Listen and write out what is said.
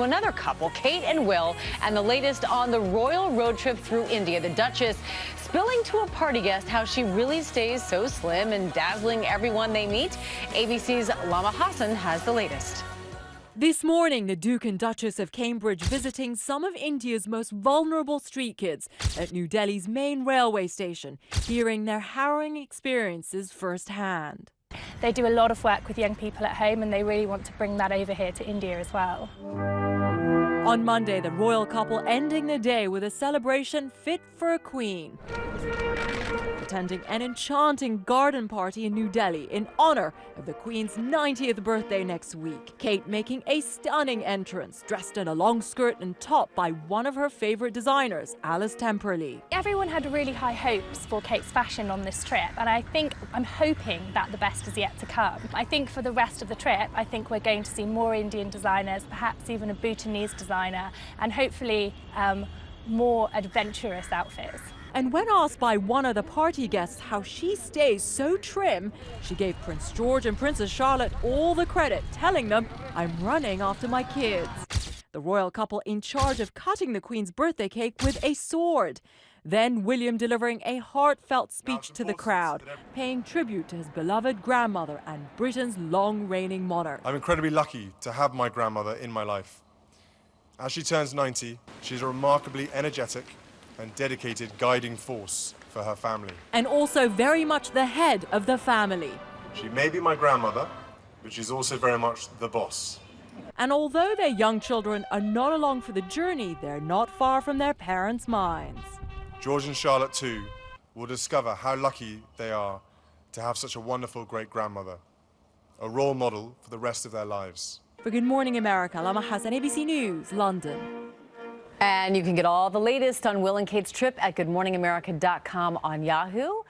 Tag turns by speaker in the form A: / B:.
A: Another couple, Kate and Will, and the latest on the royal road trip through India. The Duchess spilling to a party guest how she really stays so slim and dazzling everyone they meet. ABC's Lama Hassan has the latest.
B: This morning, the Duke and Duchess of Cambridge visiting some of India's most vulnerable street kids at New Delhi's main railway station, hearing their harrowing experiences firsthand.
C: They do a lot of work with young people at home, and they really want to bring that over here to India as well.
B: On Monday, the royal couple ending the day with a celebration fit for a queen, attending an enchanting garden party in New Delhi in honor of the Queen's 90th birthday next week. Kate making a stunning entrance, dressed in a long skirt and top by one of her favorite designers, Alice Temperley.
C: Everyone had really high hopes for Kate's fashion on this trip, and I'm hoping that the best is yet to come. I think for the rest of the trip, I think we're going to see more Indian designers, perhaps even a Bhutanese designer, and hopefully more adventurous outfits.
B: And when asked by one of the party guests how she stays so trim, she gave Prince George and Princess Charlotte all the credit, telling them, "I'm running after my kids." The royal couple in charge of cutting the Queen's birthday cake with a sword. Then William delivering a heartfelt speech to the crowd, paying tribute to his beloved grandmother and Britain's long-reigning monarch.
D: I'm incredibly lucky to have my grandmother in my life. As she turns 90, she's a remarkably energetic and dedicated guiding force for her family.
B: And also very much the head of the family.
D: She may be my grandmother, but she's also very much the boss.
B: And although their young children are not along for the journey, they're not far from their parents' minds.
D: George and Charlotte, too, will discover how lucky they are to have such a wonderful great-grandmother, a role model for the rest of their lives.
B: For Good Morning America, Lama Hassan, ABC News, London.
A: And you can get all the latest on Will and Kate's trip at goodmorningamerica.com on Yahoo.